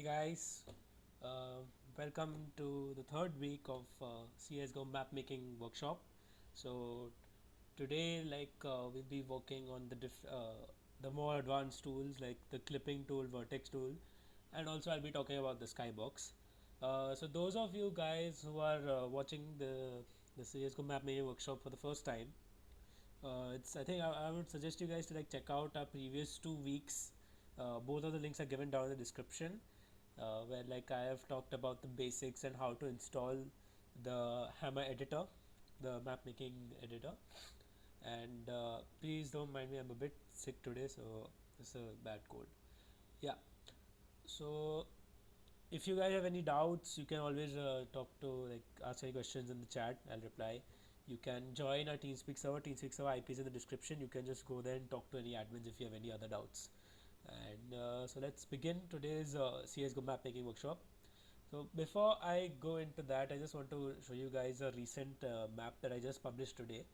guys, uh, welcome to the third week of CSGO map making workshop. So today, we'll be working on the more advanced tools like the clipping tool, vertex tool, and also I'll be talking about the skybox. So those of you guys who are watching the CSGO map making workshop for the first time, it's I think I would suggest you guys to check out our previous 2 weeks. Both of the links are given down in the description, where I have talked about the basics and how to install the Hammer editor, the map making editor. And please don't mind me, I'm a bit sick today, so it's a bad cold. Yeah. So if you guys have any doubts, you can always talk to ask any questions in the chat. I'll reply. You can join our Teamspeak server. Teamspeak server IP is in the description. You can just go there and talk to any admins if you have any other doubts. And so let's begin today's CSGO map making workshop. So before I go into that, I just want to show you guys a recent map that I just published today.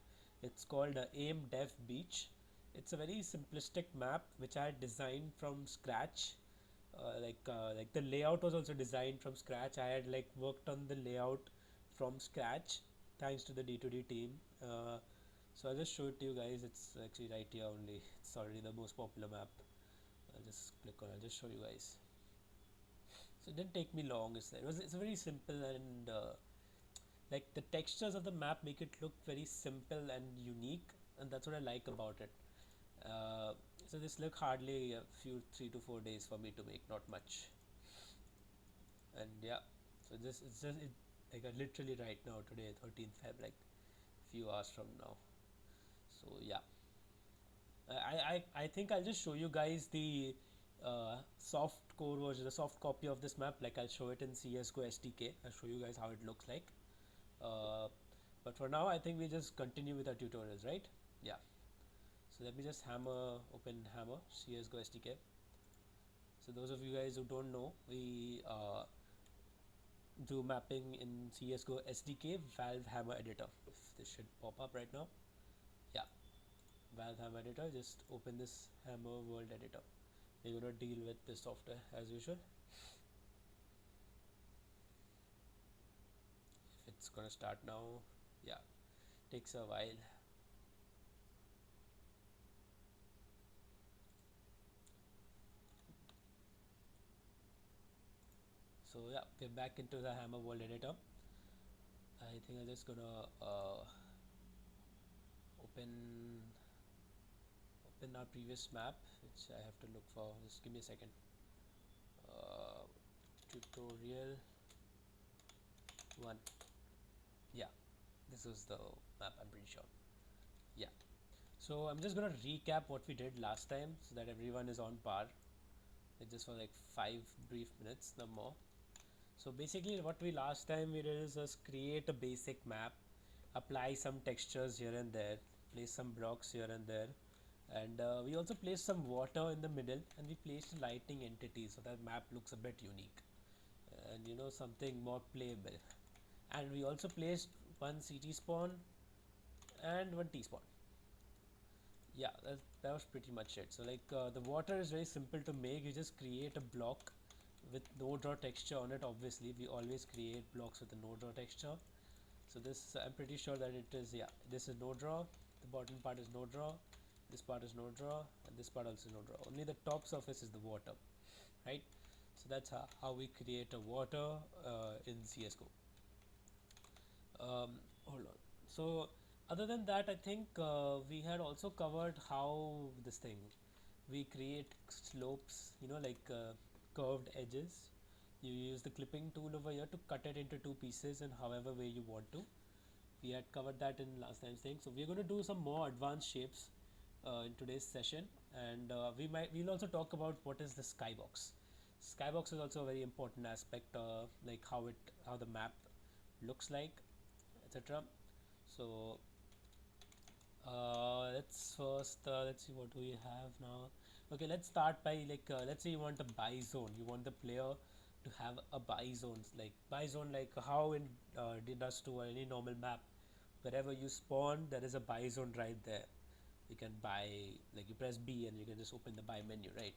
It's called Aim Dev Beach. It's a very simplistic map which I designed from scratch. Like the layout was also designed from scratch. I had worked on the layout from scratch thanks to the D2D team. So I'll just show it to you guys. It's actually right here only. It's already the most popular map. I'll just click on. I'll just show you guys. So it didn't take me long. It's very simple, and the textures of the map make it look very simple and unique, and that's what I like about it. So this took hardly a few 3 to 4 days for me to make, not much. And yeah, so this it's just literally right now, today 13th Feb, like few hours from now. So yeah, I think I'll just show you guys the soft core version, the soft copy of this map. I'll show it in CSGO SDK. I'll show you guys how it looks like. Uh, but for now, I think we just continue with our tutorials, right? Yeah. So let me just open Hammer CSGO SDK. So those of you guys who don't know, we do mapping in CSGO SDK Valve Hammer Editor. If this should pop up right now, yeah, Valve Hammer Editor. Just open this Hammer World Editor. We're gonna deal with this software as usual. If it's gonna start now, yeah, takes a while. So yeah, we're back into the Hammer World Editor. I think I'm just gonna open our previous map, which I have to look for. Just give me a second. Tutorial 1. Yeah, this is the map, I'm pretty sure. Yeah. So I'm just gonna recap what we did last time so that everyone is on par. Just for 5 brief minutes, no more. So basically what we last time we did is just create a basic map, apply some textures here and there, place some blocks here and there, and we also placed some water in the middle, and we placed a lighting entity so that map looks a bit unique and something more playable. And we also placed one CT spawn and one T spawn. Yeah, that was pretty much it. So the water is very simple to make. You just create a block with no draw texture on it. Obviously we always create blocks with a no draw texture. So this, I'm pretty sure that it is, yeah, this is no draw, the bottom part is no draw, this part is no draw, and this part also no draw. Only the top surface is the water, right? So that's how we create a water in CSGO. Hold on. So other than that, I think we had also covered how this thing, we create slopes, curved edges. You use the clipping tool over here to cut it into two pieces in however way you want to. We had covered that in last time's thing. So we're going to do some more advanced shapes in today's session, and we'll also talk about what is the skybox. Skybox is also a very important aspect, like how the map looks like, etc. So let's see what do we have now. Okay, let's start by let's say you want a buy zone. You want the player to have a buy zone, like how in Dust 2 or any normal map, wherever you spawn there is a buy zone right there. You can buy, you press B and you can just open the buy menu, right?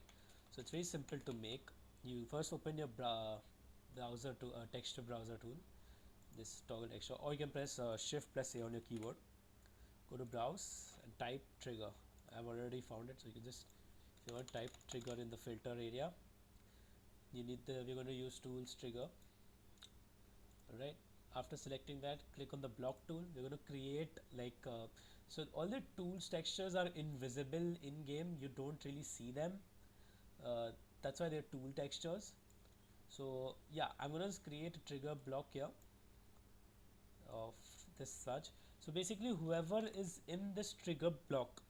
So it's very simple to make. You first open your browser to texture browser tool, this toggle texture, or you can press shift plus A on your keyboard. Go to browse and type trigger. I've already found it, so you can just, if you want, type trigger in the filter area. You need the, we're going to use tools trigger. Alright, after selecting that, click on the block tool. We're going to create like so all the tools textures are invisible in game, you don't really see them, uh, that's why they're tool textures. So yeah, I'm going to create a trigger block here of this such. So basically whoever is in this trigger block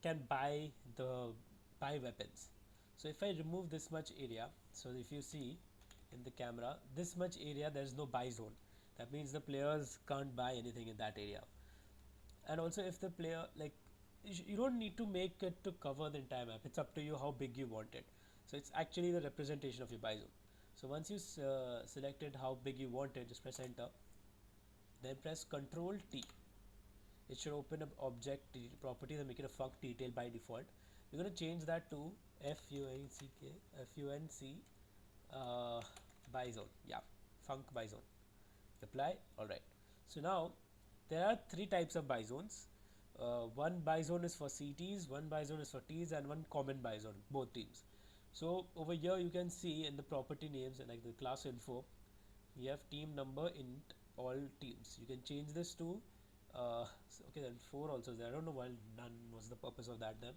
can buy weapons. So if I remove this much area, so if you see in the camera, this much area, there's no buy zone. That means the players can't buy anything in that area. And also if the player, like, you don't need to make it to cover the entire map, it's up to you how big you want it. So it's actually the representation of your buy zone. So once you selected how big you want it, just press enter, then press Ctrl T. It should open up object properties and make it a func detail by default. We're going to change that to func bizone. Yeah, func bizone. Apply. Alright. So now there are three types of bizones. One bizone is for CTs, one bizone is for Ts, and one common bizone, both teams. So over here you can see in the property names and like the class info, we have team number int all teams. You can change this to okay, then 4 also is there. I don't know why none was the purpose of that then.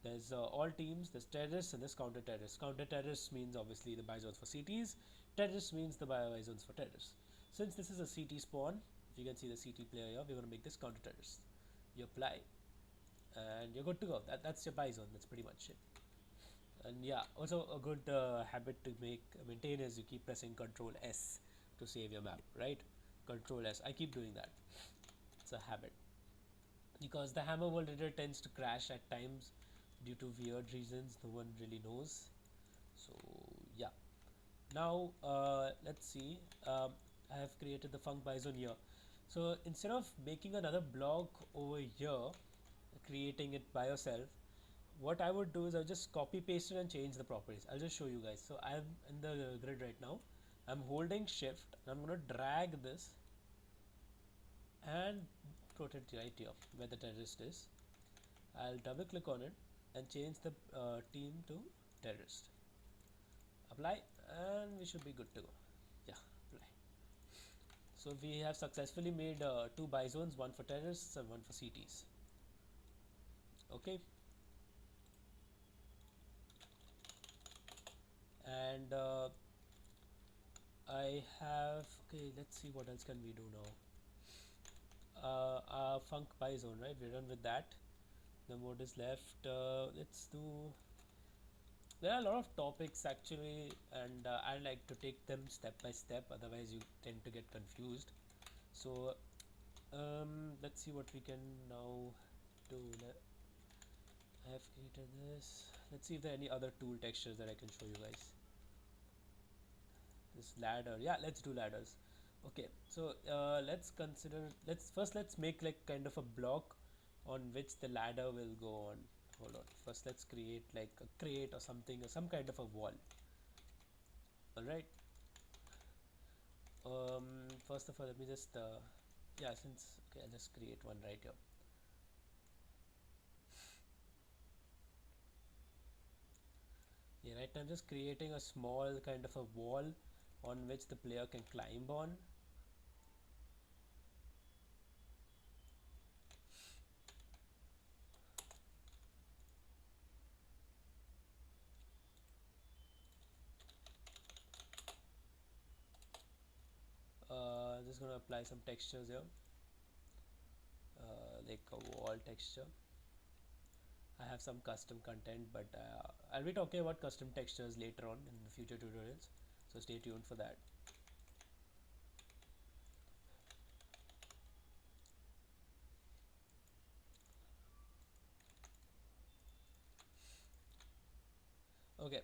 There's all teams, there's terrorists and there's counter terrorists. Counter terrorists means obviously the bizones for CTs, terrorists means the bizones for terrorists. Since this is a CT spawn, if you can see the CT player here, we're going to make this counter terrorist. You apply and you're good to go. That's your bizone, that's pretty much it. And yeah, also a good habit to maintain is you keep pressing Control S to save your map, right? Control S, I keep doing that. It's a habit because the Hammer World Editor tends to crash at times due to weird reasons no one really knows. So yeah, now let's see. I have created the func bizone here. So instead of making another block over here, creating it by yourself, what I would do is I'll just copy paste it and change the properties. I'll just show you guys. So I'm in the grid right now. I'm holding shift and I'm going to drag this and put it right here where the terrorist is. I'll double click on it and change the team to terrorist. Apply and we should be good to go. Yeah, apply. So we have successfully made two bizones, one for terrorists and one for CTs. Okay. And I have, okay, let's see what else can we do now. Func bizone, right? We're done with that. The mode is left. Let's do, there are a lot of topics actually, and I like to take them step by step, otherwise you tend to get confused. So let's see what we can now do. I have created this. Let's see if there are any other tool textures that I can show you guys. This ladder, yeah, let's do ladders. Okay, so let's make like kind of a block on which the ladder will go on. Hold on, first let's create like a crate or something, or some kind of a wall. All right. First of all, let me just yeah, since, okay, I'll just create one right here. Yeah, right now I'm just creating a small kind of a wall on which the player can climb on. Just gonna apply some textures here, like a wall texture. I have some custom content, but I'll be talking about custom textures later on in the future tutorials, so stay tuned for that. Okay,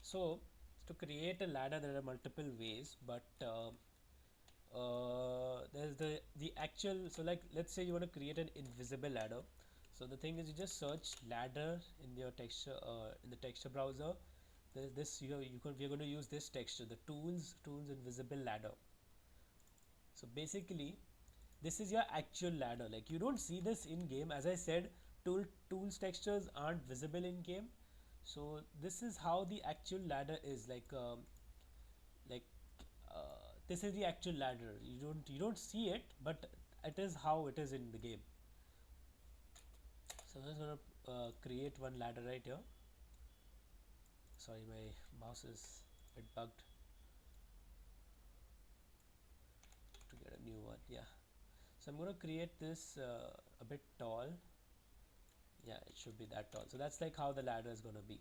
so to create a ladder there are multiple ways, but there's the actual, so like let's say you want to create an invisible ladder. So the thing is, you just search ladder in your texture in the texture browser, this we're going to use this texture, the tools invisible ladder. So basically this is your actual ladder. Like, you don't see this in game. As I said, tools textures aren't visible in game. So this is how the actual ladder is. Like this is the actual ladder. You don't see it, but it is how it is in the game. So I'm just gonna create one ladder right here. Sorry, my mouse is a bit bugged to get a new one. Yeah. So I'm gonna create this a bit tall. Yeah, it should be that tall. So that's like how the ladder is gonna be.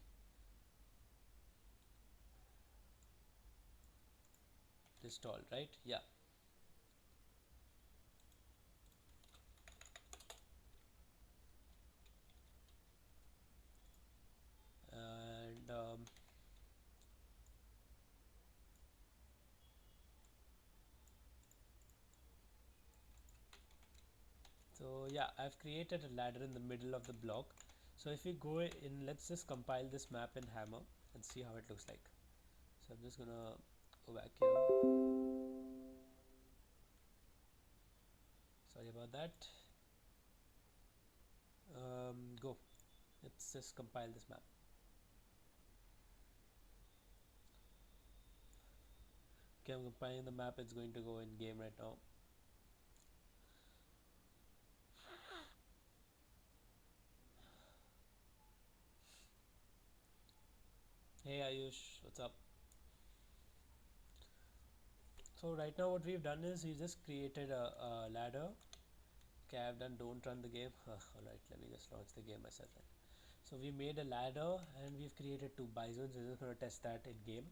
This tall, right? Yeah. And so yeah, I've created a ladder in the middle of the block. So if we go in, let's just compile this map in Hammer and see how it looks like. So I'm just gonna go back here. Sorry about that. Go. Let's just compile this map. Okay, I'm compiling the map. It's going to go in game right now. Hey Ayush, what's up? So right now what we've done is we just created a ladder. Okay, I've done don't run the game. Alright, let me just launch the game myself then. So we made a ladder and we've created two bisons. We're just going to test that in game.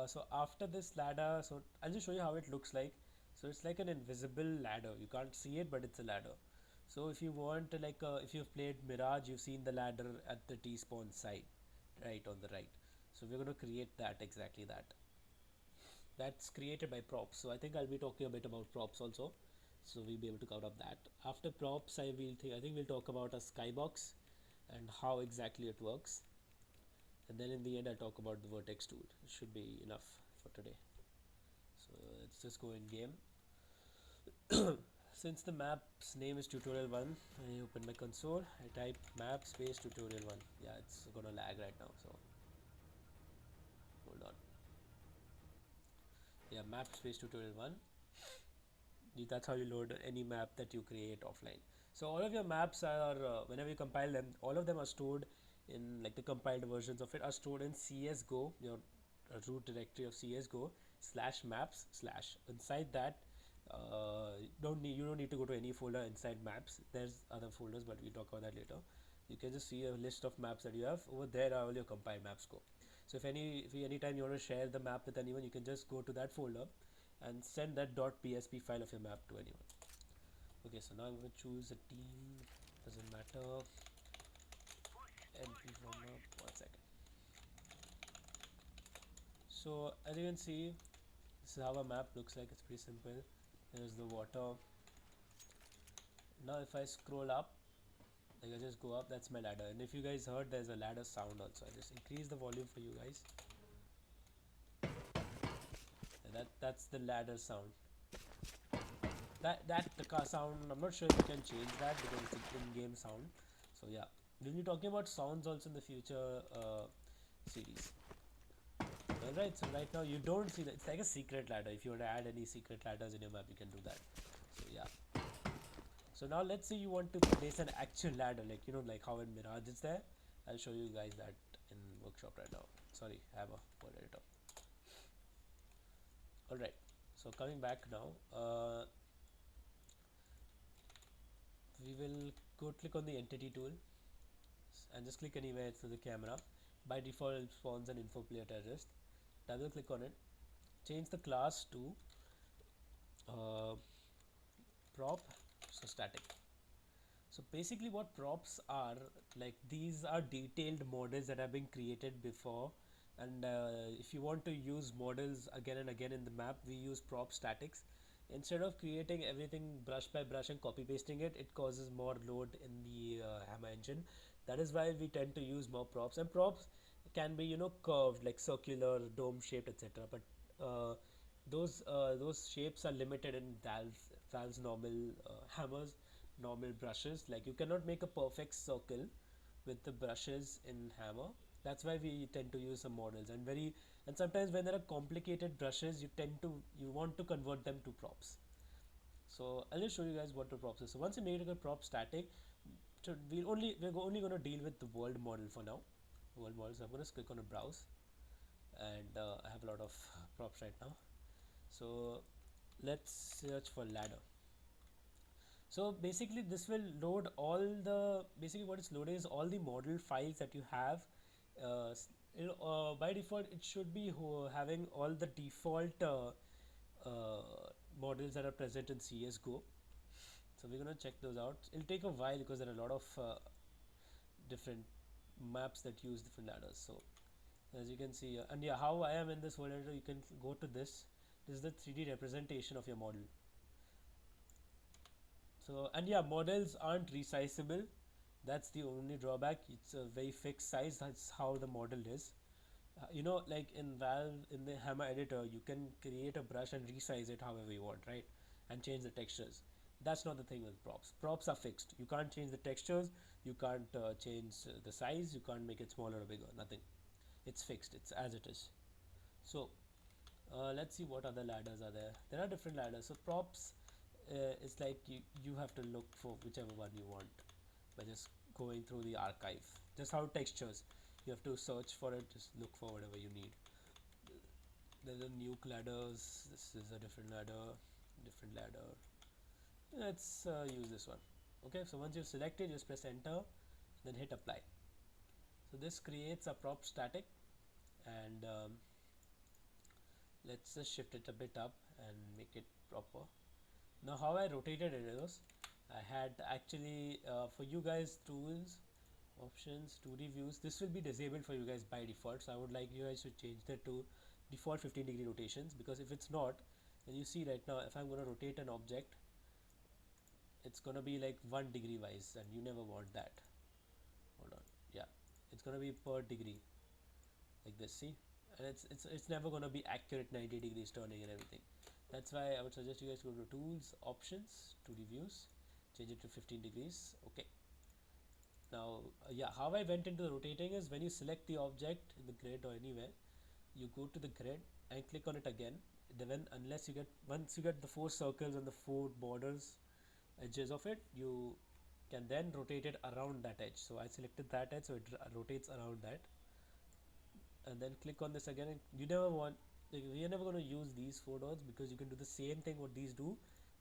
So after this ladder, so I'll just show you how it looks like. So it's like an invisible ladder. You can't see it, but it's a ladder. So if you want to, like, if you've played Mirage, you've seen the ladder at the T-spawn side, right on the right. So we're going to create that, exactly that. That's created by props. So I think I'll be talking a bit about props also. So we'll be able to cover up that. After props, I think we'll talk about a skybox and how exactly it works. And then in the end, I'll talk about the vertex tool. It should be enough for today. So let's just go in game. Since the map's name is tutorial 1, I open my console, I type map space tutorial 1. Yeah, it's gonna lag right now, so hold on. Yeah, map space tutorial 1. That's how you load any map that you create offline. So all of your maps are, whenever you compile them, all of them are stored in, like, the compiled versions of it are stored in CSGO, your root directory of CSGO /maps / inside that. You don't need to go to any folder inside maps. There's other folders, but we'll talk about that later. You can just see a list of maps that you have. Over there are all your compiled maps go. So if anytime you want to share the map with anyone, you can just go to that folder and send that .psp file of your map to anyone. Okay, so now I'm going to choose a team. Doesn't matter. MP from map. 1 second. So as you can see, this is how a map looks like. It's pretty simple. There's the water. Now if I scroll up, like, I just go up, that's my ladder. And if you guys heard, there's a ladder sound also. I just increase the volume for you guys. And that's the ladder sound. That the car sound, I'm not sure if you can change that because it's an in-game sound. So yeah, we'll be talking about sounds also in the future series. Alright, so right now you don't see that. It's like a secret ladder. If you want to add any secret ladders in your map, you can do that. So yeah. So now let's say you want to place an actual ladder, like, like how in Mirage it's there. I'll show you guys that in workshop right now. Sorry, I have a word editor. Alright, so coming back now, we will go click on the entity tool and just click anywhere through the camera. By default it spawns an info player terrorist. Double click on it, change the class to prop, so static. So basically what props are, like, these are detailed models that have been created before, and if you want to use models again and again in the map, we use prop statics. Instead of creating everything brush by brush and copy pasting it, it causes more load in the Hammer engine. That is why we tend to use more props. And props can be, you know, curved, like circular, dome shaped, etc. But uh, those shapes are limited in Valve's normal hammers, normal brushes. Like you cannot make a perfect circle with the brushes in hammer. That's why we tend to use some models, and sometimes when there are complicated brushes, you want to convert them to props. So I'll just show you guys what the props is. So once you make a prop static, so we're only going to deal with the world model for now. World model. So I'm going to click on a browse, and I have a lot of props right now. So let's search for ladder. So basically this will load all the, basically what it's loading is all the model files that you have. By default it should be having all the default models that are present in CSGO. So we're gonna check those out. It'll take a while because there are a lot of different maps that use different ladders. So as you can see, and yeah, how I am in this world editor, you can go to this. This is the 3D representation of your model. So, and yeah, models aren't resizable. That's the only drawback. It's a very fixed size. That's how the model is. You know, like in Valve, in the Hammer editor, you can create a brush and resize it however you want, right? And change the textures. That's not the thing with props. Props are fixed. You can't change the textures. You can't change the size. You can't make it smaller or bigger. Nothing. It's fixed. It's as it is. So let's see what other ladders are there. There are different ladders. So props, it's like you have to look for whichever one you want by just going through the archive. Just how textures, you have to search for it. Just look for whatever you need. There's a nuke ladders. This is a different ladder. Different ladder. Let's use this one. Okay. So once you've selected, just press enter, then hit apply. So this creates a prop static, and let's just shift it a bit up and make it proper. Now how I rotated it is, I had actually for you guys, tools, options, 2D views, this will be disabled for you guys by default. So I would like you guys to change that to default 15-degree rotations, because if it's not, then you see right now if I'm going to rotate an object, it's going to be like 1 degree wise, and you never want that. Hold on, yeah, it's going to be per degree like this, see, and it's never going to be accurate 90 degrees turning and everything. That's why I would suggest you guys go to tools, options, 2D views, change it to 15 degrees. Okay. Now, yeah, how I went into the rotating is when you select the object in the grid or anywhere, you go to the grid and click on it again. Then, unless you get, once you get the 4 circles and the 4 borders, edges of it, you can then rotate it around that edge. So I selected that edge, so it rotates around that, and then click on this again. And you never want, like, we are never going to use these 4 dots, because you can do the same thing what these do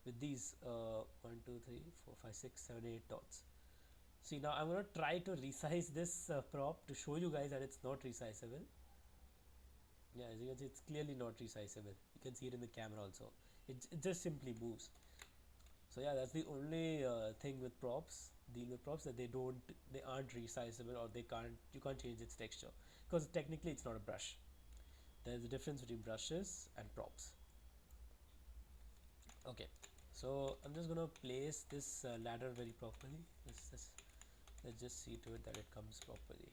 with these 1 2 3 4 5 6 7 8 dots. See, now I'm going to try to resize this prop to show you guys that it's not resizable. Yeah, as you can see, it's clearly not resizable. You can see it in the camera also. It just simply moves. So yeah, that's the only thing with props, deal with props, that they aren't resizable, or you can't change its texture, because technically it's not a brush. There's a difference between brushes and props. Okay, so I'm just gonna place this ladder very properly. Let's just see to it that it comes properly.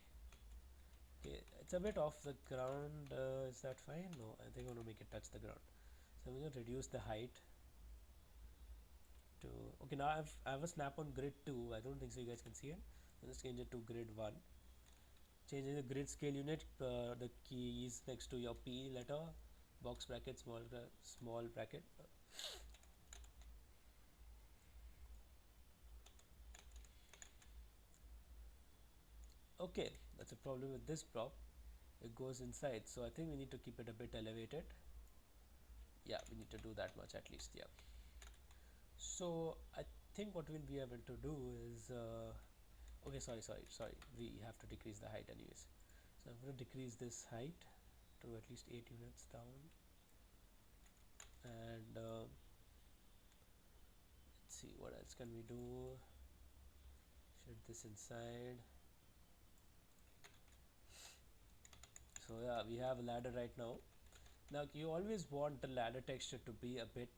Okay, it's a bit off the ground. Is that fine? No, I think I'm gonna make it touch the ground. So I'm gonna reduce the height to, okay, now I have a snap on grid 2. I don't think so you guys can see it. Let's change it to grid 1. Changing the grid scale unit, the keys next to your P letter, box bracket, small bracket. Okay, that's a problem with this prop. It goes inside, so I think we need to keep it a bit elevated. Yeah, we need to do that much at least. Yeah. So I think what we'll be able to do is okay, sorry, we have to decrease the height anyways. So I'm going to decrease this height to at least 8 units down, and let's see what else can we do. Shut this inside. So yeah, we have a ladder right now. Now you always want the ladder texture to be a bit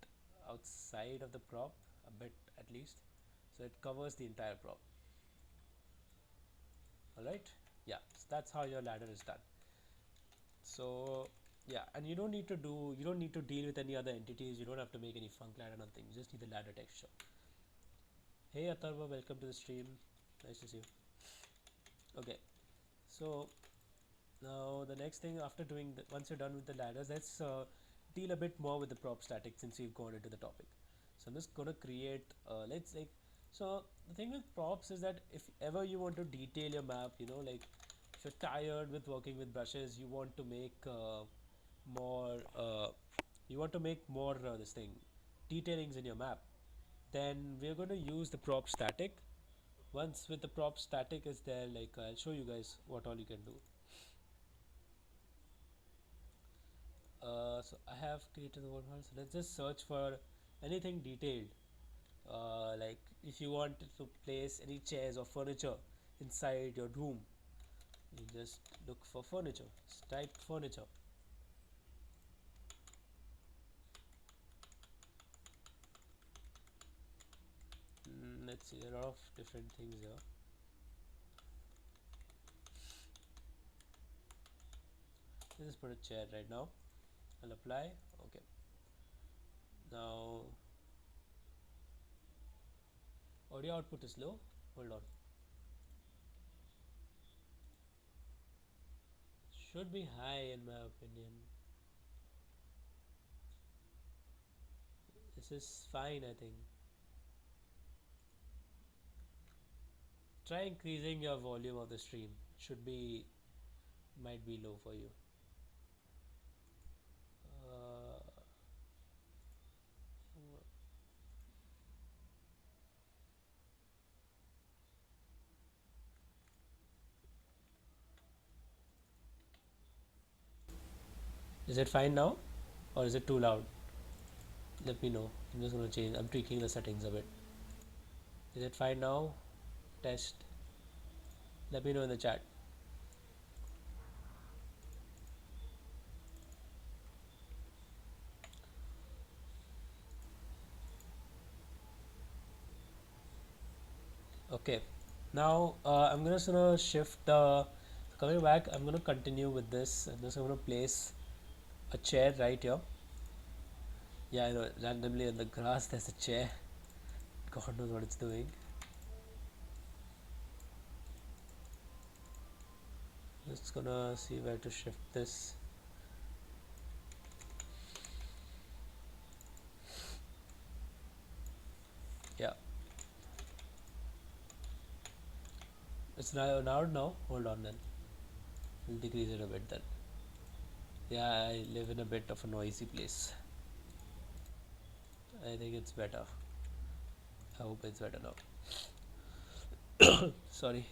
outside of the prop, a bit at least, so it covers the entire prop. Alright, yeah, so that's how your ladder is done. So yeah, and you don't need to deal with any other entities. You don't have to make any func ladder, nothing. You just need the ladder texture. Hey Atharva, welcome to the stream. Nice to see you. Okay, so now the next thing after doing once you're done with the ladders, let's deal a bit more with the prop static since we've gone into the topic. So I'm just gonna create. Let's like. So the thing with props is that if ever you want to detail your map, like if you're tired with working with brushes, you want to make more. You want to make more this thing detailings in your map. Then we're going to use the prop static. Once with the prop static is there, like I'll show you guys what all you can do. So I have created the word file. So let's just search for anything detailed. Like if you want to place any chairs or furniture inside your room, you just look for furniture. Just type furniture. Let's see, a lot of different things here. Let's just put a chair right now. I'll apply. Okay. Now audio output is low. Hold on. Should be high in my opinion. This is fine, I think. Try increasing your volume of the stream. Should be might be low for you. Uh, is it fine now, or is it too loud? Let me know. I'm just gonna change. I'm tweaking the settings a bit. Is it fine now? Test. Let me know in the chat. Okay. Now I'm gonna shift the. Coming back, I'm gonna continue with this. I'm just gonna place a chair right here. Yeah, I know. Randomly on the grass, there's a chair. God knows what it's doing. Just gonna see where to shift this. Yeah, it's now. Hold on then. We'll decrease it a bit then. Yeah, I live in a bit of a noisy place. I think it's better. I hope it's better now. Sorry.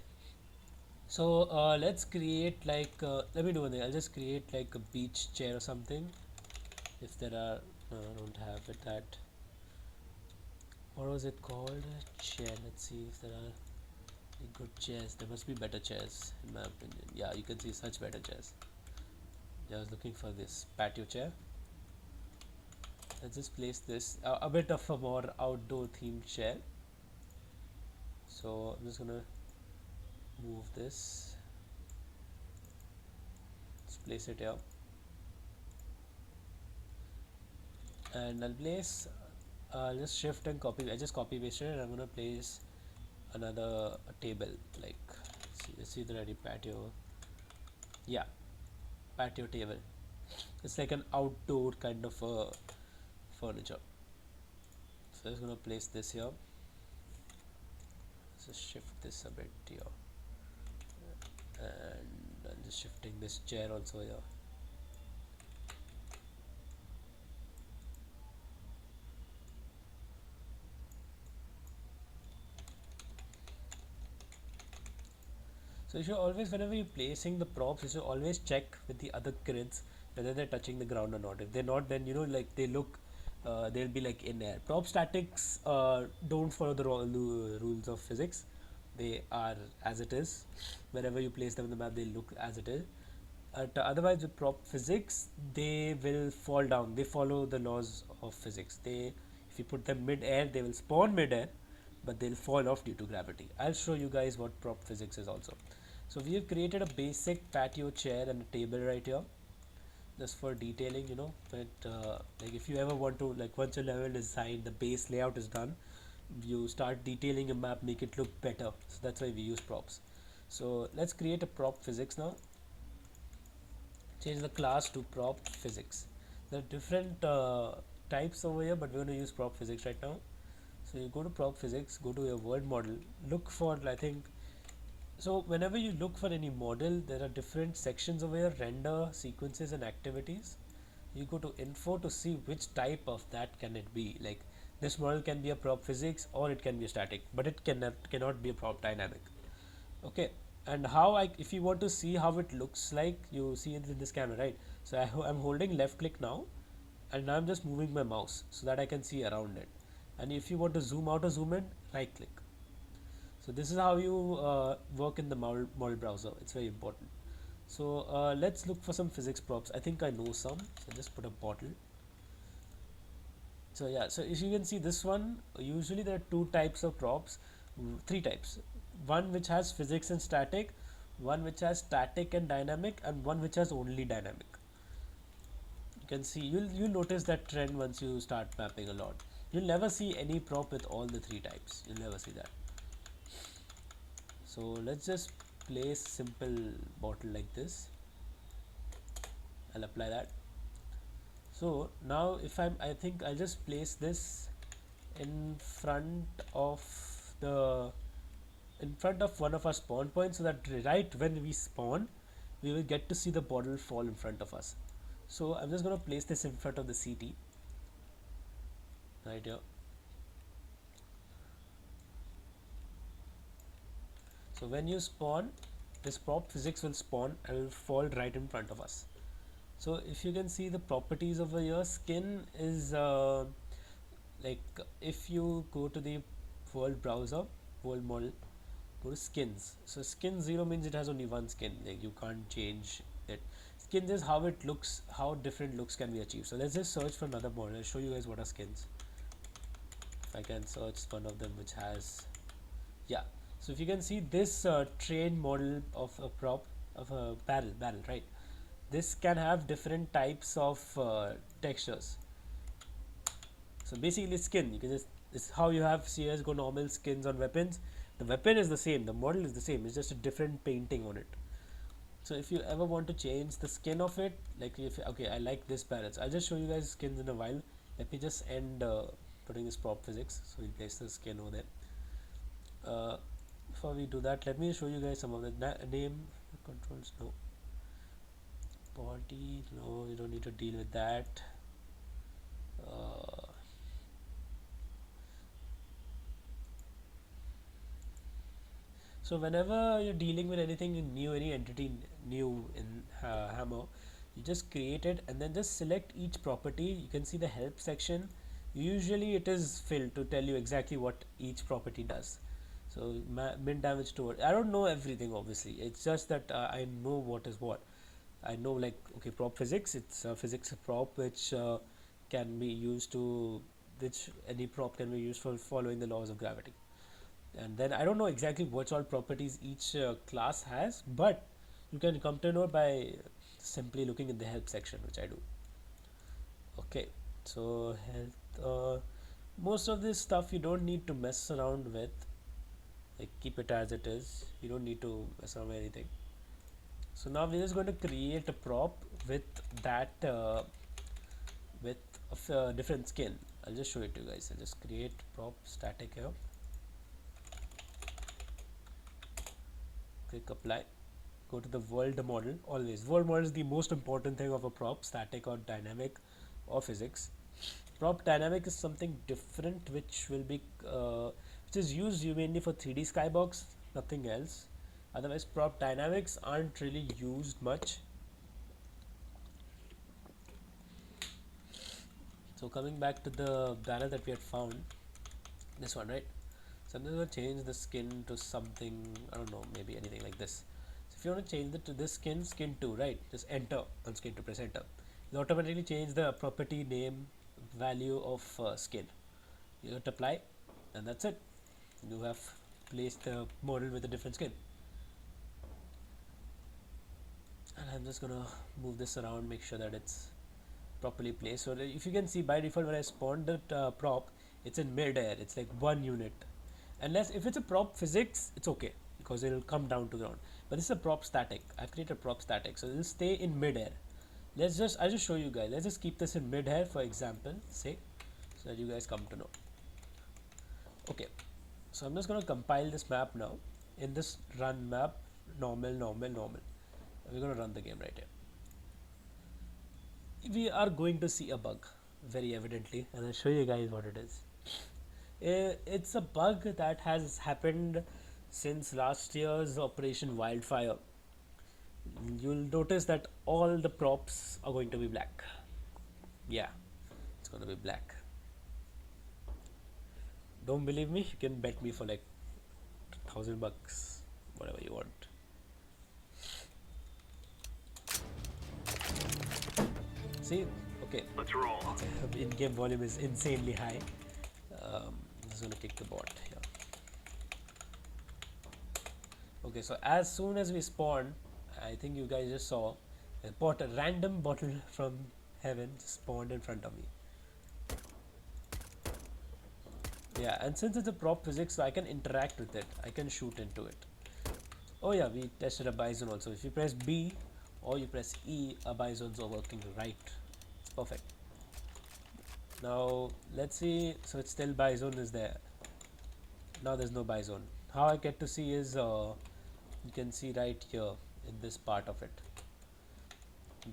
So let's create like let me do one thing. I'll just create like a beach chair or something. If there are, no, I don't have it. That what was it called? Chair. Let's see if there are good chairs. There must be better chairs in my opinion. Yeah, you can see such better chairs. Yeah, I was looking for this patio chair. Let's just place this a bit of a more outdoor themed chair. So I'm just gonna move this. Let's place it here, and I'll place. I'll just shift and copy. I just copy pasted it, and I'm gonna place another table. Like, let's see the ready patio. Yeah, patio table. It's like an outdoor kind of furniture. So I'm just gonna place this here. Let's just shift this a bit here, and I'm just shifting this chair also here. So you should always, whenever you're placing the props, you should always check with the other grids whether they're touching the ground or not. If they're not, then like they look, they'll be like in air. Prop statics don't follow the rules of physics. They are as it is. Wherever you place them in the map, they look as it is. Otherwise, with prop physics, they will fall down. They follow the laws of physics. If you put them mid-air, they will spawn mid-air, but they'll fall off due to gravity. I'll show you guys what prop physics is also. So we have created a basic patio chair and a table right here. just for detailing, but like if you ever want to, like once your level is signed, the base layout is done, you start detailing a map, make it look better. So that's why we use props. So let's create a prop physics now. Change the class to prop physics. There are different types over here, but we're going to use prop physics right now. So you go to prop physics, go to your world model, look for, I think, so whenever you look for any model, there are different sections over here: render, sequences, and activities. You go to info to see which type of that can it be. Like this model can be a prop physics or it can be a static, but it cannot be a prop dynamic. Okay, and how if you want to see how it looks like, you see it in this camera, right? So I'm holding left click now, and now I'm just moving my mouse so that I can see around it. And if you want to zoom out or zoom in, right click. So this is how you work in the model browser. It's very important. So let's look for some physics props. I think I know some. So just put a bottle. So yeah, so if you can see this one, usually there are two types of props, three types. One which has physics and static, one which has static and dynamic, and one which has only dynamic. You can see, you'll notice that trend once you start mapping a lot. You'll never see any prop with all the three types. You'll never see that. So let's just place simple bottle like this. I'll apply that. So now if I think I'll just place this in front of the in front of one of our spawn points, so that right when we spawn, we will get to see the bottle fall in front of us. So I'm just going to place this in front of the CT right here. So when you spawn, this prop physics will spawn and will fall right in front of us. So if you can see the properties over here, skin is like if you go to the world browser, world model, go to skins. So skin 0 means it has only one skin, like you can't change it. Skins is how it looks, how different looks can be achieved. So let's just search for another model. I'll show you guys what are skins. If I can search one of them which has, yeah. So if you can see this train model of a prop of a barrel, right? This can have different types of textures. So basically skin, you can just, this is how you have CSGO normal skins on weapons. The weapon is the same, the model is the same, it's just a different painting on it. So if you ever want to change the skin of it, like if, okay, I like this barrels, I'll just show you guys skins in a while. Let me just end putting this prop physics, so we'll place the skin over there. Before we do that, let me show you guys some of the name controls. No, body, no, you don't need to deal with that. So whenever you're dealing with anything new, any entity new in Hammer, you just create it and then just select each property. You can see the help section. Usually it is filled to tell you exactly what each property does. So min damage to it. I don't know everything obviously. It's just that I know what is what. I know, like, okay, prop physics. It's a physics prop which can be used to, which any prop can be used for following the laws of gravity. And then I don't know exactly what all properties each class has, but you can come to know by simply looking in the help section, which I do. Okay, so health, most of this stuff you don't need to mess around with, like keep it as it is. You don't need to mess around with anything. So now we're just going to create a prop with that with a different skin. I'll just show it to you guys. I'll just create prop static here. Click apply. Go to the world model. Always world model is the most important thing of a prop, static or dynamic or physics. Prop dynamic is something different which will be which is used mainly for 3D skybox, nothing else. Otherwise prop dynamics aren't really used much. So coming back to the banner that we had found, this one, right? So I'm just going to change the skin to something, I don't know, maybe anything like this. So if you want to change it to this skin, skin 2, right? Just enter on skin 2, press enter. It automatically change the property name value of skin. You hit apply, and that's it. You have placed the model with a different skin. And I'm just gonna move this around, make sure that it's properly placed. So if you can see, by default when I spawned that prop, it's in mid-air, it's like 1 unit. Unless if it's a prop physics, it's okay because it'll come down to ground. But this is a prop static. I've created prop static, so it'll stay in mid-air. I'll just show you guys. Let's just keep this in mid-air for example, say, so that you guys come to know. Okay, so I'm just gonna compile this map now. In this run map, normal. We're gonna run the game right here. We are going to see a bug, very evidently, and I'll show you guys what it is. It's a bug that has happened since last year's Operation Wildfire. You'll notice that all the props are going to be black. Yeah, it's going to be black. Don't believe me? You can bet me for like $1,000, whatever you want. See, okay. Let's roll. In-game volume is insanely high. I'm just gonna kick the bot here. Okay, so as soon as we spawn, I think you guys just saw a random bottle from heaven spawned in front of me. Yeah, and since it's a prop physics, so I can interact with it. I can shoot into it. Oh yeah, we tested a bison also. If you press B or you press E, a bisons are working right. It's perfect. Now let's see. So it's still bison is there. Now there's no bison. How I get to see is you can see right here in this part of it.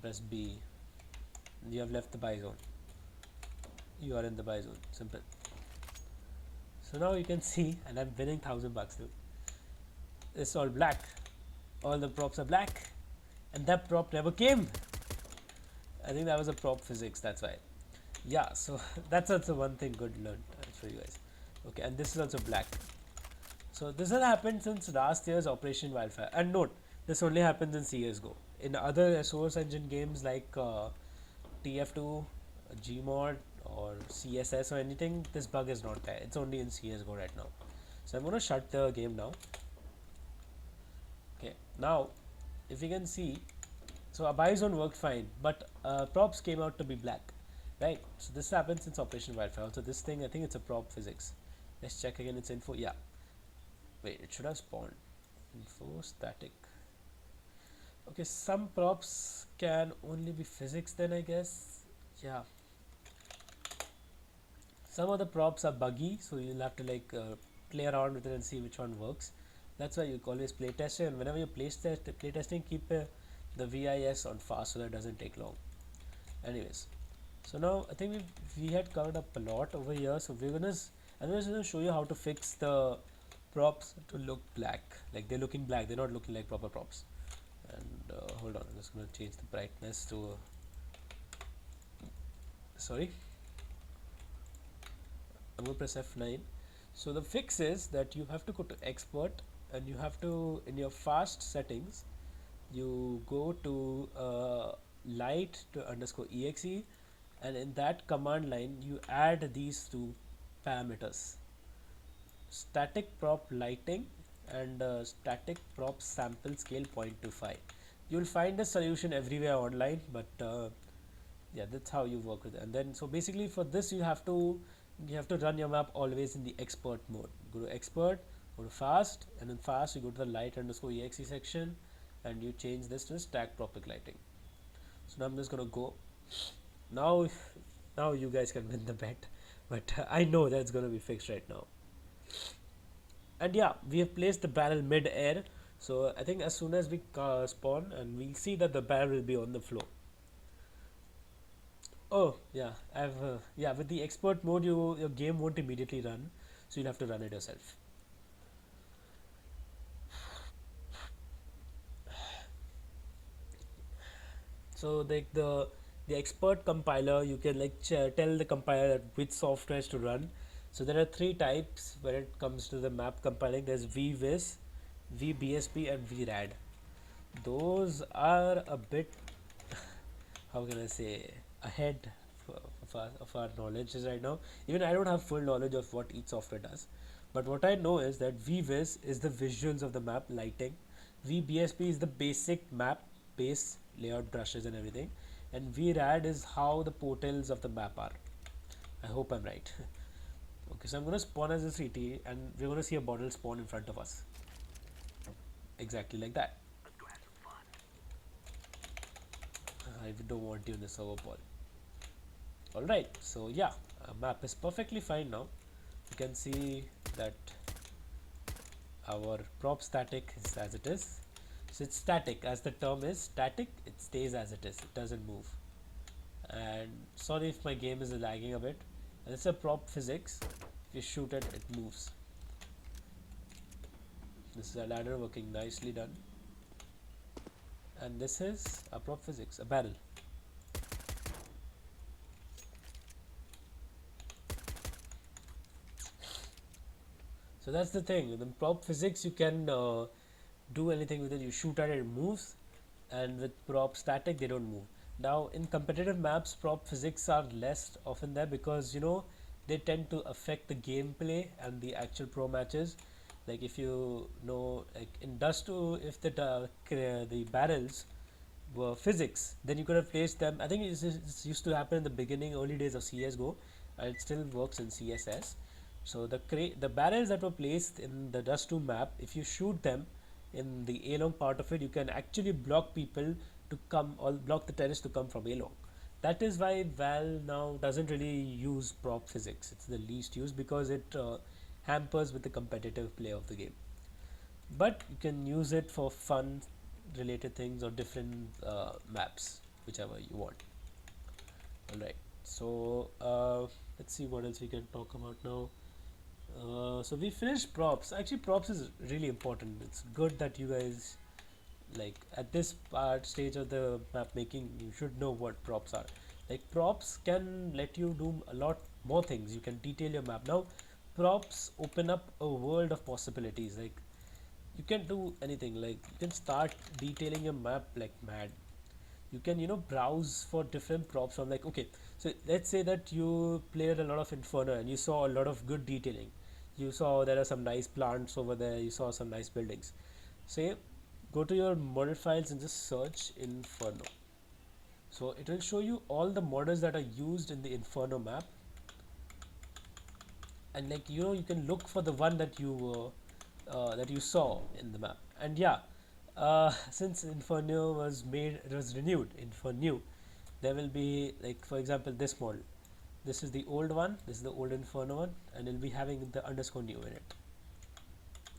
Press B. You have left the bison. You are in the bison. Simple. So now you can see, and I'm winning $1,000 too. It's all black. All the props are black, and that prop never came. I think that was a prop physics. That's why. Yeah. So that's also one thing good learned. I'll show you guys. Okay, and this is also black. So this has happened since last year's Operation Wildfire. And note, this only happens in CS:GO. In other Source Engine games like TF2, Gmod, or CSS or anything, this bug is not there. It's only in CS:GO right now. So I'm gonna shut the game now. Okay, now if you can see, so a bison worked fine, but props came out to be black, right? So this happens since Operation Wildfire. So this thing, I think it's a prop physics. Let's check again its info. Yeah, wait, it should have spawned. Info static. Okay, some props can only be physics then, I guess. Yeah, some of the props are buggy, so you'll have to like play around with it and see which one works. That's why you always play test it, and whenever you play testing, keep the VIS on fast so that it doesn't take long. Anyways, so now I think we had covered up a lot over here. So I'm just gonna show you how to fix the props to look black. Like they're looking black, they're not looking like proper props. And hold on, I'm just gonna change the brightness to sorry. I'm going to press F9. So the fix is that you have to go to expert, and you have to, in your fast settings, you go to light to _exe, and in that command line you add these two parameters: static prop lighting and static prop sample scale 0.25. You'll find a solution everywhere online, but yeah, that's how you work with it. And then so basically for this you have to run your map always in the expert mode. Go to expert, go to fast, and in fast you go to the light _exe section, and you change this to stack propic lighting. So now I'm just gonna go. Now you guys can win the bet, but I know that's gonna be fixed right now. And yeah, we have placed the barrel mid-air, so I think as soon as we spawn, and we'll see that the barrel will be on the floor. Oh yeah, yeah, with the expert mode your game won't immediately run, so you'll have to run it yourself. So like the expert compiler, you can like tell the compiler which software to run. So there are 3 types when it comes to the map compiling. There's vvis, vbsp, and vrad. Those are a bit how can I say, ahead of our knowledge right now. Even I don't have full knowledge of what each software does, but what I know is that vvis is the visuals of the map lighting, vbsp is the basic map base layout brushes and everything, and vrad is how the portals of the map are. I hope I'm right. Okay, so I'm going to spawn as a city, and we're going to see a bottle spawn in front of us, exactly like that. I don't want you in the server ball. Alright, so yeah, map is perfectly fine now. You can see that our prop static is as it is. So it's static, as the term is static, it stays as it is, it doesn't move. And sorry if my game is lagging a bit, and it's a prop physics. If you shoot it, it moves. This is a ladder working nicely done, and this is a prop physics, a barrel. So that's the thing, with the prop physics you can do anything with it. You shoot at it, it moves, and with prop static they don't move. Now in competitive maps, prop physics are less often there because they tend to affect the gameplay and the actual pro matches. Like if you know, like in Dust 2, if the barrels were physics, then you could have placed them. I think it's used to happen in the beginning, early days of CS:GO. It still works in CSS. So the barrels that were placed in the Dust 2 map, if you shoot them in the A-long part of it, you can actually block people to come, or block the terrorists to come from A-long. That is why Valve now doesn't really use prop physics. It's the least used because it hampers with the competitive play of the game. But you can use it for fun related things or different maps, whichever you want. Alright, so let's see what else we can talk about now. So we finished props. Actually, props is really important. It's good that you guys, like at this stage of the map making, you should know what props are. Like props can let you do a lot more things. You can detail your map. Now props open up a world of possibilities. Like you can do anything. Like you can start detailing your map like mad. You can browse for different props from, like, okay, so let's say that you played a lot of Inferno and you saw a lot of good detailing. You saw there are some nice plants over there, you saw some nice buildings. Say go to your model files and just search Inferno. So it will show you all the models that are used in the Inferno map, and like you can look for the one that you saw in the map. And yeah, since Inferno was made, it was renewed Inferno, there will be, like, for example, this model. This is the old one, this is the old Inferno one, and it'll be having the underscore new in it.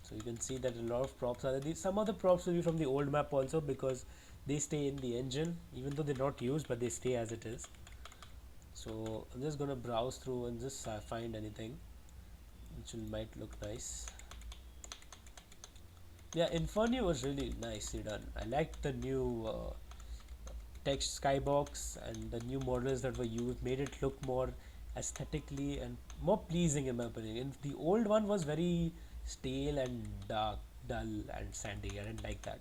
So you can see that a lot of props are there. Some of the props will be from the old map also, because they stay in the engine even though they're not used, but they stay as it is. So I'm just gonna browse through and just find anything which might look nice. Yeah, Inferno was really nicely done. I liked the new text skybox, and the new models that were used made it look more aesthetically and more pleasing in my opinion. And the old one was very stale and dark, dull and sandy. I didn't like that.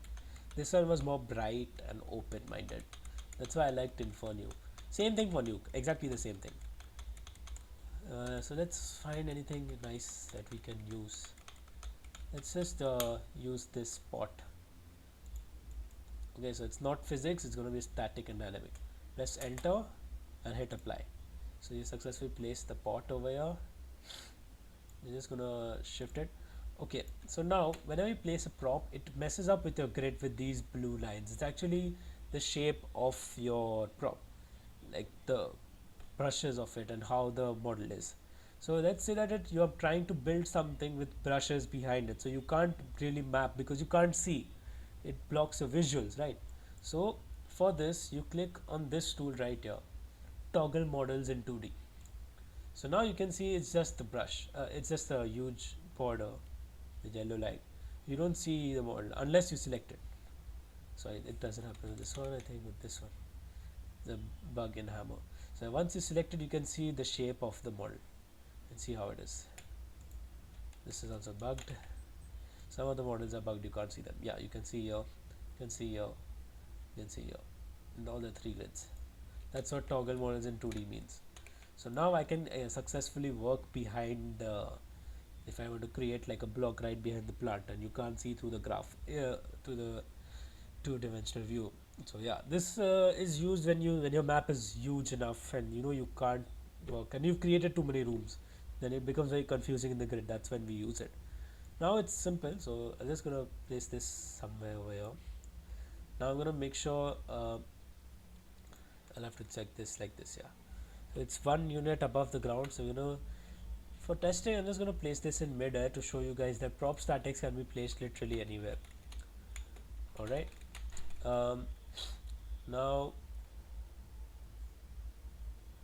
This one was more bright and open-minded. That's why I liked Inferno. Same thing for Nuke, exactly the same thing. So let's find anything nice that we can use. Let's just use this pot. Okay, so it's not physics, it's going to be static and dynamic. Press enter and hit apply. So you successfully place the pot over here. You're just going to shift it. Okay, so now whenever you place a prop, it messes up with your grid with these blue lines. It's actually the shape of your prop, like the brushes of it and how the model is. So let's say that you're trying to build something with brushes behind it, so you can't really map because you can't see. It blocks your visuals, right? So for this, you click on this tool right here, toggle models in 2D. So now you can see it's just the brush, it's just a huge border, the yellow line. You don't see the model unless you select it. So it doesn't happen with this one. I think with this one, the bug in hammer. So once you select it, you can see the shape of the model and see how it is. This is also bugged. Some of the models are bugged, you can't see them. Yeah, you can see here, you can see here, you can see here, and all the three grids. That's what toggle models in 2D means. So now I can successfully work behind if I want to create like a block right behind the plant and you can't see through the graph, through the two-dimensional view. So yeah, this is used when your map is huge enough and you can't work and you've created too many rooms, then it becomes very confusing in the grid. That's when we use it. Now it's simple, so I'm just gonna place this somewhere over here. Now I'm gonna make sure I'll have to check this like this. Yeah, so it's 1 unit above the ground. So for testing, I'm just gonna place this in mid-air to show you guys that prop statics can be placed literally anywhere. All right. Um, Now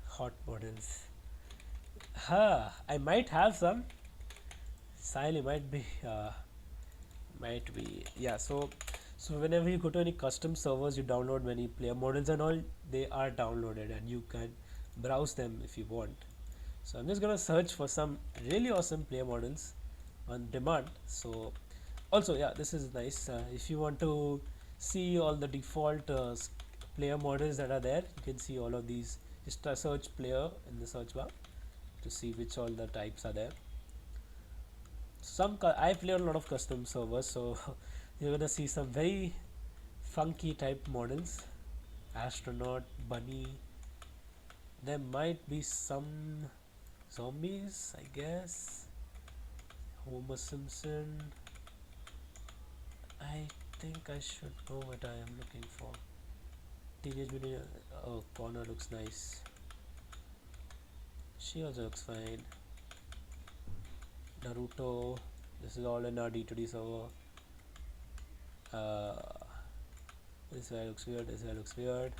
hot models. I might have some. Siley might be yeah. So whenever you go to any custom servers, you download many player models and all. They are downloaded and you can browse them if you want. So I'm just gonna search for some really awesome player models on demand. So also yeah, this is nice. If you want to see all the default player models that are there, you can see all of these. Just search player in the search bar to see which all the types are there. I play on a lot of custom servers, so you're gonna see some very funky type models. Astronaut, bunny. There might be some zombies, I guess. Homer Simpson. I think I should know what I am looking for. Teenage Mutant. Oh, Connor looks nice. She also looks fine. Naruto. This is all in our D2D server. Uh, this guy looks weird. This guy looks weird.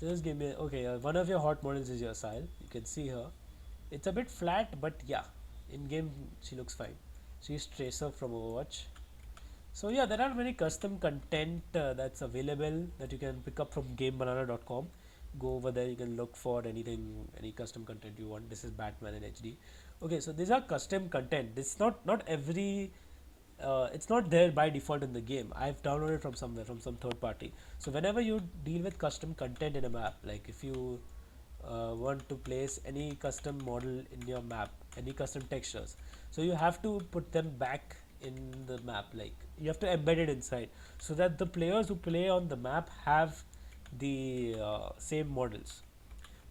Just give me okay. One of your hot models is your Sile. You can see her. It's a bit flat, but yeah, in game she looks fine. She's Tracer from Overwatch. So yeah, there are many custom content that's available that you can pick up from GameBanana.com. Go over there, you can look for anything, any custom content you want. This is Batman in HD. Okay, so these are custom content. This not every it's not there by default in the game. I've downloaded from somewhere, from some third party. So whenever you deal with custom content in a map, like if you want to place any custom model in your map, any custom textures, so you have to put them back in the map. Like you have to embed it inside, so that the players who play on the map have the same models.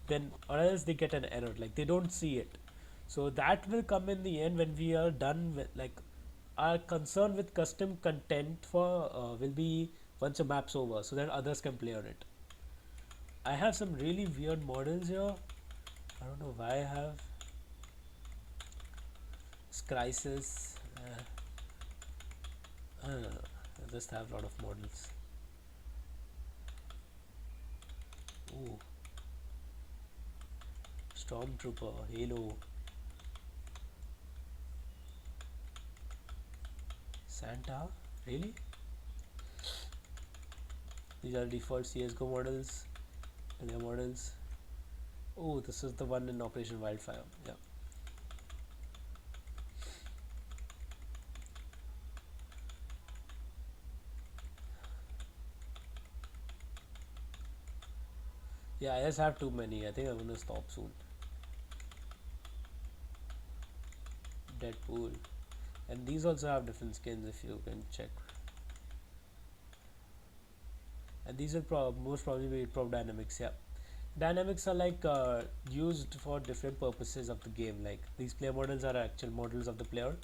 Then or else they get an error, like they don't see it. So that will come in the end when we are done with like our concern with custom content for will be once a map's over, so that others can play on it. I have some really weird models here. I don't know why I have Crisis. I don't know. I just have a lot of models. Ooh, Stormtrooper, Halo, Santa. Really? These are default CS:GO models. Player models. Oh, this is the one in Operation Wildfire. Yeah. Yeah, I just have too many. I think I'm gonna stop soon. Deadpool. And these also have different skins if you can check. And these will most probably be prop dynamics. Yeah, dynamics are like used for different purposes of the game. Like these player models are actual models of the player,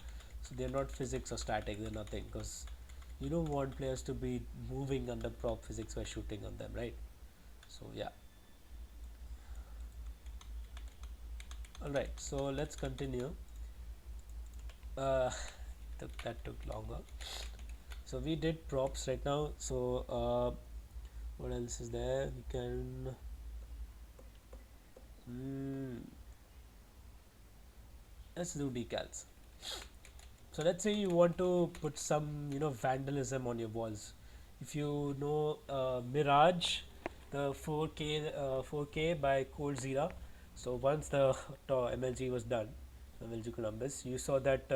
so they're not physics or static. They're nothing, because you don't want players to be moving under prop physics by shooting on them, right? So yeah. All right, so let's continue. uh, that took longer. So we did props right now. So what else is there? We can let's do decals. So let's say you want to put some vandalism on your walls. If you know Mirage, the 4K by Cold Zera. So once the MLG was done, MLG Columbus, you saw that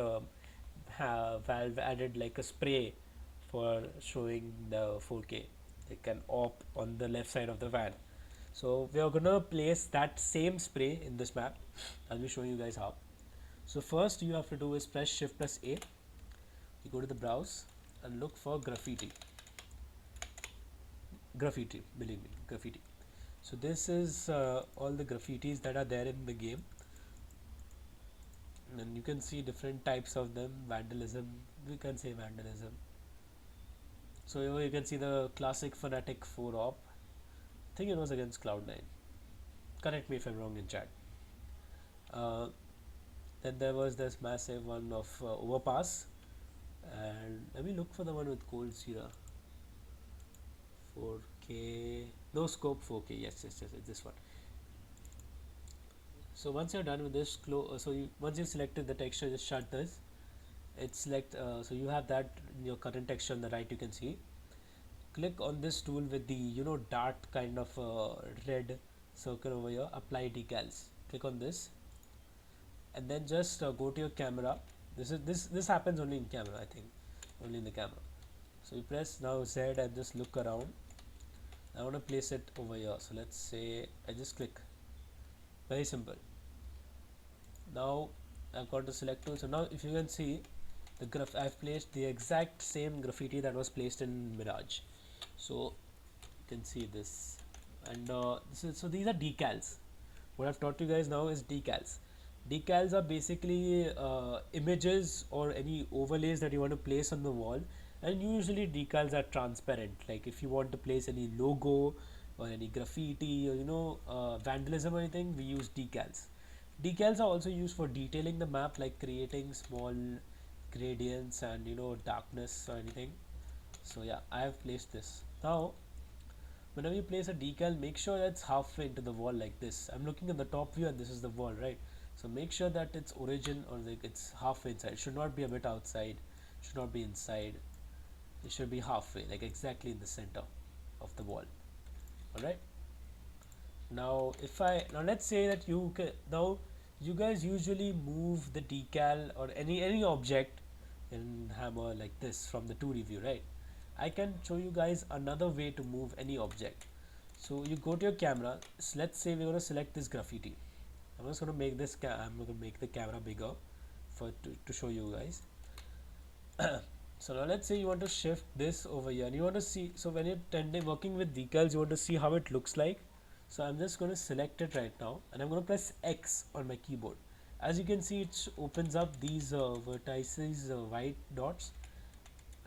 Valve added like a spray for showing the 4K, like an op on the left side of the van. So we are gonna place that same spray in this map. I'll be showing you guys how. So first you have to do is press Shift plus A. You go to the browse. and look for graffiti. Believe me, graffiti. So this is all the graffitis that are there in the game, and you can see different types of them. Vandalism, we can say vandalism. So here you can see the classic Fnatic 4 op. I think it was against Cloud9. Correct me if I'm wrong in chat. Uh, then there was this massive one of Overpass, and let me look for the one with Cold Sierra. 4K, no scope 4K. Yes, it's this one. So once you're done with this, once you've selected the texture, just shut this. It's select. So you have that in your current texture on the right. You can see. Click on this tool with the dart kind of red circle over here. Apply decals. Click on this, and then just go to your camera. This happens only in camera. I think only in the camera. So you press now Z and just look around. I want to place it over here. So let's say I just click. Very simple. Now I've got to select tool. So now if you can see the I've placed the exact same graffiti that was placed in Mirage. So you can see this, and so these are decals. What I've taught you guys now is decals. Decals are basically images or any overlays that you want to place on the wall, and usually decals are transparent. Like if you want to place any logo or any graffiti or vandalism or anything, we use decals. Decals are also used for detailing the map, like creating small gradients and darkness or anything. So yeah, I have placed this. Now whenever you place a decal, make sure it's halfway into the wall like this. I'm looking at the top view and this is the wall, right? So make sure that its origin or like it's halfway inside. It should not be a bit outside, it should not be inside. It should be halfway, like exactly in the center of the wall. Alright, now let's say that you guys usually move the decal or any object in Hammer like this from the 2D view, right? I can show you guys another way to move any object. So you go to your camera. So let's say we're going to select this graffiti. I'm just going to make this I'm going to make the camera bigger to show you guys. So now let's say you want to shift this over here and you want to see, so when you're working with decals, you want to see how it looks like. So I'm just going to select it right now and I'm going to press X on my keyboard. As you can see, it opens up these vertices, white dots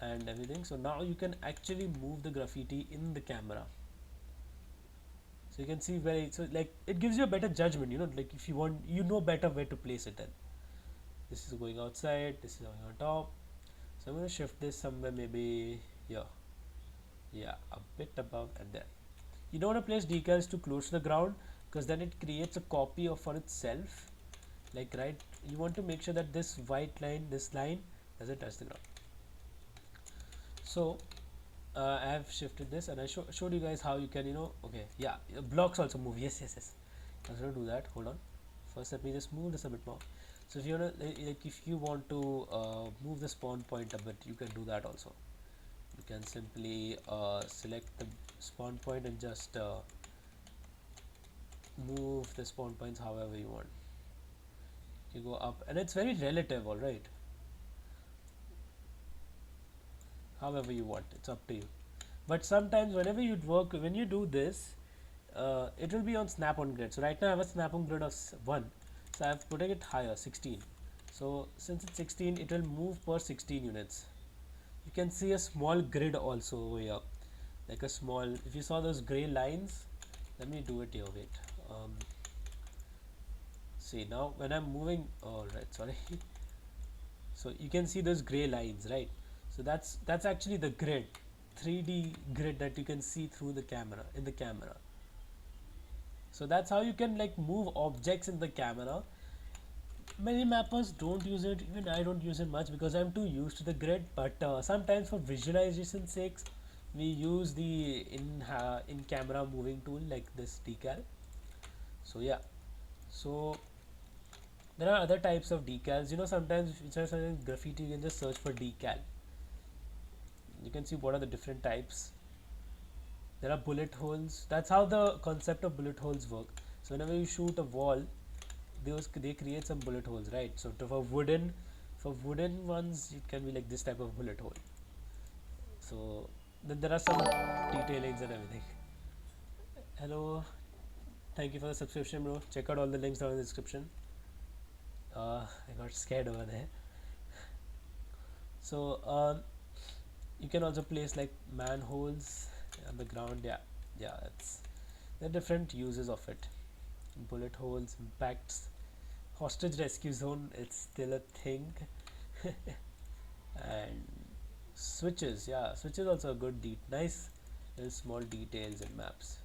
and everything. So now you can actually move the graffiti in the camera. So you can see like it gives you a better judgment, like if you want, better where to place it then. This is going outside, this is going on top. So I'm going to shift this somewhere maybe here. Yeah, a bit above and there. You don't want to place decals too close to the ground because then it creates a copy of for itself. Like you want to make sure that this white line, this line doesn't touch the ground. So I have shifted this and I showed you guys how you can okay, yeah, blocks also move. Yes, I was going to do that. Hold on, first let me just move this a bit more. So if you want to if you want to move the spawn point a bit, you can do that also. You can simply select the spawn point and just move the spawn points however you want. You go up and it's very relative, all right, however you want, it's up to you. But sometimes when you do this, it will be on snap on grid. So right now I have a snap on grid of 1, so I have putting it higher, 16. So since it's 16, it will move per 16 units. You can see a small grid also over here, like a small, if you saw those gray lines, let me do it here, wait. See now when I'm moving, alright, sorry. So you can see those gray lines, right? So that's actually the grid, 3D grid that you can see through the camera, in the camera. So that's how you can like move objects in the camera. Many mappers don't use it, even I don't use it much because I'm too used to the grid, but sometimes for visualization sakes we use the in camera moving tool like this decal. So yeah, so there are other types of decals, sometimes graffiti, you can just search for decal. You can see what are the different types. There are bullet holes. That's how the concept of bullet holes work. So whenever you shoot a wall, they create some bullet holes, right? So for wooden ones, it can be like this type of bullet hole. So then there are some detailings and everything. Hello, thank you for the subscription, bro. Check out all the links down in the description. I got scared over there. So you can also place like manholes on the ground. Yeah, yeah, it's there are different uses of it. Bullet holes, impacts, hostage rescue zone. It's still a thing. And switches, yeah, switches also a good nice little small details in maps.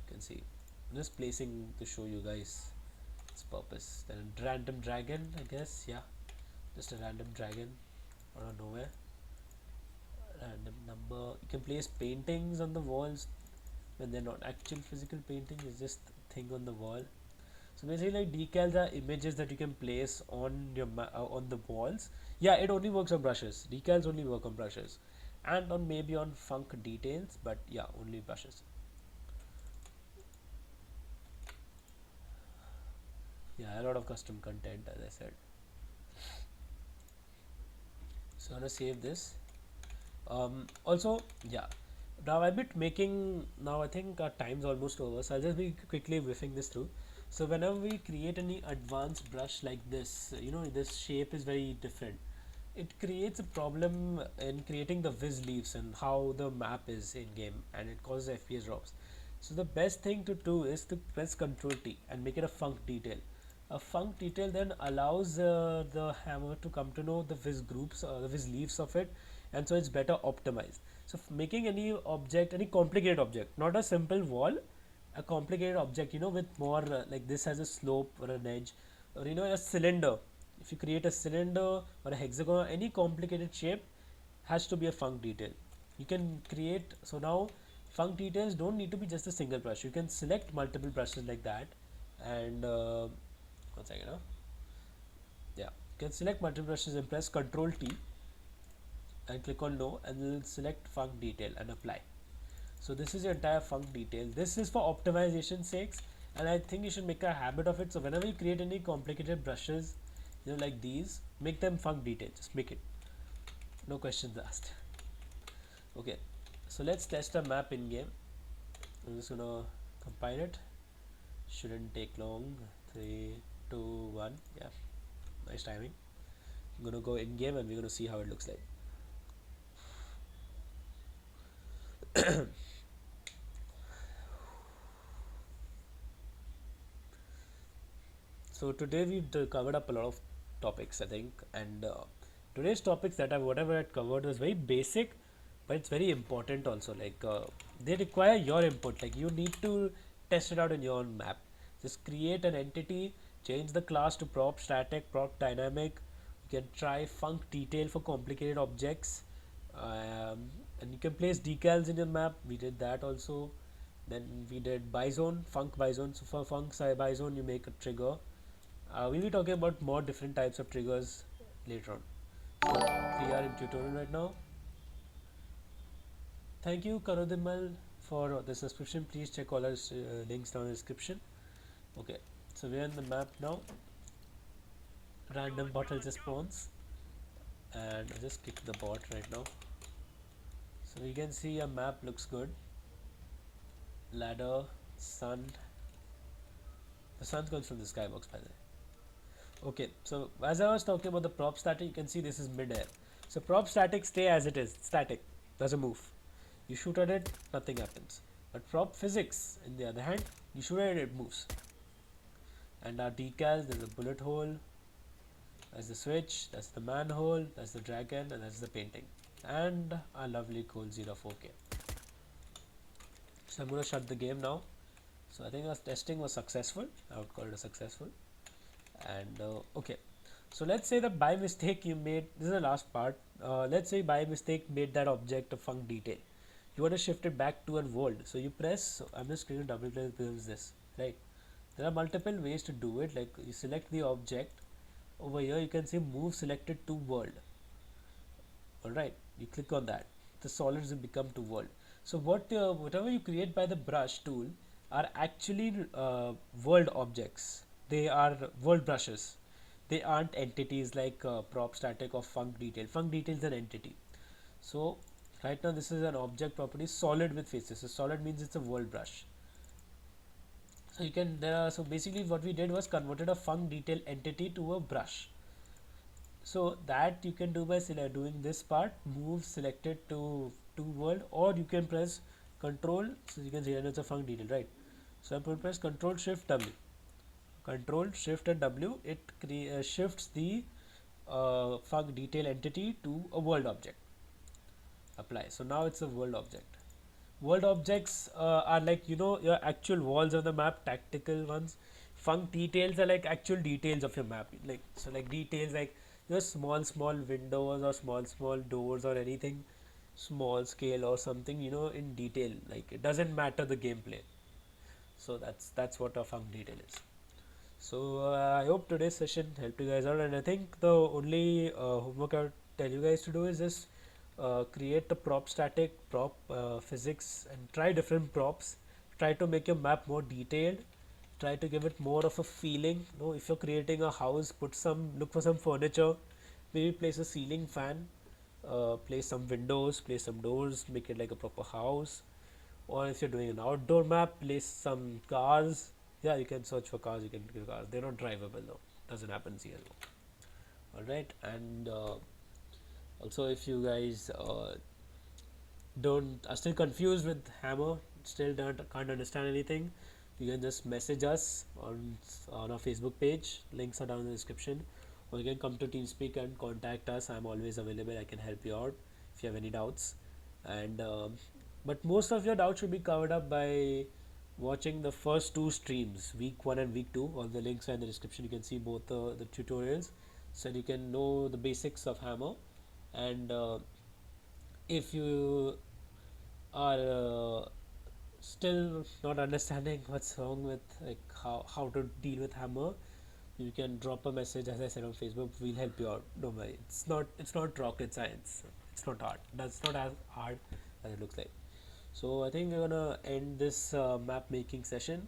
You can see. I'm just placing to show you guys its purpose. Then random dragon, I guess, yeah, just a random dragon out of nowhere. Random number. You can place paintings on the walls when they're not actual physical paintings. It's just a thing on the wall. So basically, like decals are images that you can place on your on the walls. Yeah, it only works on brushes. Decals only work on brushes, and on maybe on funk details, but yeah, only brushes. Yeah, a lot of custom content, as I said. So I'm gonna save this. Also, yeah. Now I'm bit making now. I think our time's almost over, so I'll just be quickly whiffing this through. So whenever we create any advanced brush like this, this shape is very different. It creates a problem in creating the viz leaves and how the map is in game, and it causes FPS drops. So the best thing to do is to press Ctrl T and make it a funk detail. A funk detail then allows the hammer to come to know the viz groups or the viz leaves of it, and so it's better optimized. So making any object, any complicated object, not a simple wall, a complicated object, with more like this has a slope or an edge, or a cylinder. If you create a cylinder or a hexagon, any complicated shape has to be a funk detail. You can create, so now funk details don't need to be just a single brush. You can select multiple brushes like that, and one second, yeah, you can select multiple brushes and press Ctrl T and click on no, and then select funk detail and apply. So this is your entire funk detail. This is for optimization sakes, and I think you should make a habit of it. So whenever you create any complicated brushes, like these, make them funk detail. Just make it, no questions asked. Okay, so let's test a map in game. I'm just gonna compile it. Shouldn't take long. 3, 2, 1. Yeah, nice timing. I'm gonna go in game and we're gonna see how it looks like. So today we've covered up a lot of topics, I think, and today's topics that whatever I covered was very basic, but it's very important also. Like they require your input. Like you need to test it out in your own map. Just create an entity, change the class to prop static, prop dynamic. You can try funk detail for complicated objects, and you can place decals in your map. We did that also. Then we did bizone, funk bizone. So for funk bizone, you make a trigger. We'll be talking about more different types of triggers later on. So we are in tutorial right now. Thank you Karodimal for the subscription. Please check all our links down in the description. Okay, so we're in the map now. Random bottle just spawns, and I just kick the bot right now. So we can see a map looks good. Ladder, sun. The sun comes from the skybox, by the way. Okay, so as I was talking about the prop static, you can see this is mid-air. So prop static stay as it is, static, doesn't move. You shoot at it, nothing happens. But prop physics, in the other hand, you shoot at it, it moves. And our decals, there's a bullet hole, that's the switch, that's the manhole, that's the dragon, and that's the painting. And our lovely Cool 04K. So I'm going to shut the game now. So I think our testing was successful. I would call it a successful. And okay, so let's say that by mistake you made, this is the last part, let's say by mistake made that object a funk detail. You want to shift it back to a world, so you press, so I'm just going to double click this, right? There are multiple ways to do it. Like you select the object, over here you can see move selected to world. Alright, you click on that, the solids will become to world. So whatever you create by the brush tool are actually world objects. They are world brushes. They aren't entities like prop static or funk detail. Funk detail is an entity. So Right now this is an object property solid with faces. So solid means it's a world brush. So you can so basically what we did was converted a func detail entity to a brush. So that you can do by doing this part, move selected to world, or you can press control. So you can see that it's a func detail, right? So I press control shift W, control shift and W. It shifts the func detail entity to a world object. Apply. So now it's a world object. World objects are like, you know, your actual walls of the map, tactical ones. Func details are like actual details of your map, like, so like details like, you know, small windows or small doors or anything small scale or something, you know, in detail, like it doesn't matter the gameplay. So that's what a func detail is. So I hope today's session helped you guys out, and I think the only homework I would tell you guys to do is just create the prop static, prop physics, and try different props. Try to make your map more detailed. Try to give it more of a feeling. You know, if you're creating a house, look for some furniture. Maybe place a ceiling fan. Place some windows. Place some doors. Make it like a proper house. Or if you're doing an outdoor map, place some cars. Yeah, you can search for cars. You can get cars. They're not drivable though. Doesn't happen in CS:GO. All right, and also if you guys don't are still confused with hammer, still don't can't understand anything, you can just message us on our Facebook page. Links are down in the description, or you can come to Teamspeak and contact us. I'm always available. I can help you out if you have any doubts. And but most of your doubts should be covered up by watching the first two streams, week 1 and week 2. All the links are in the description. You can see both the tutorials, so you can know the basics of hammer. And if you are still not understanding what's wrong with, like, how to deal with hammer, you can drop a message, as I said, on Facebook. We'll help you out. Don't worry, it's not rocket science. It's not hard. That's not as hard as it looks like. So I think we're gonna end this map making session.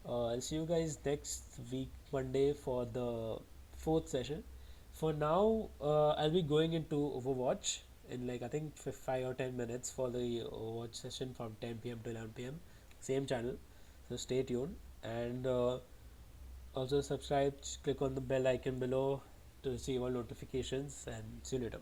I'll see you guys next week Monday for the fourth session. For now, I'll be going into Overwatch in, like, I think 5 or 10 minutes for the Overwatch session from 10 p.m. to 11 p.m. Same channel, so stay tuned. And also subscribe. Click on the bell icon below to receive all notifications. And see you later.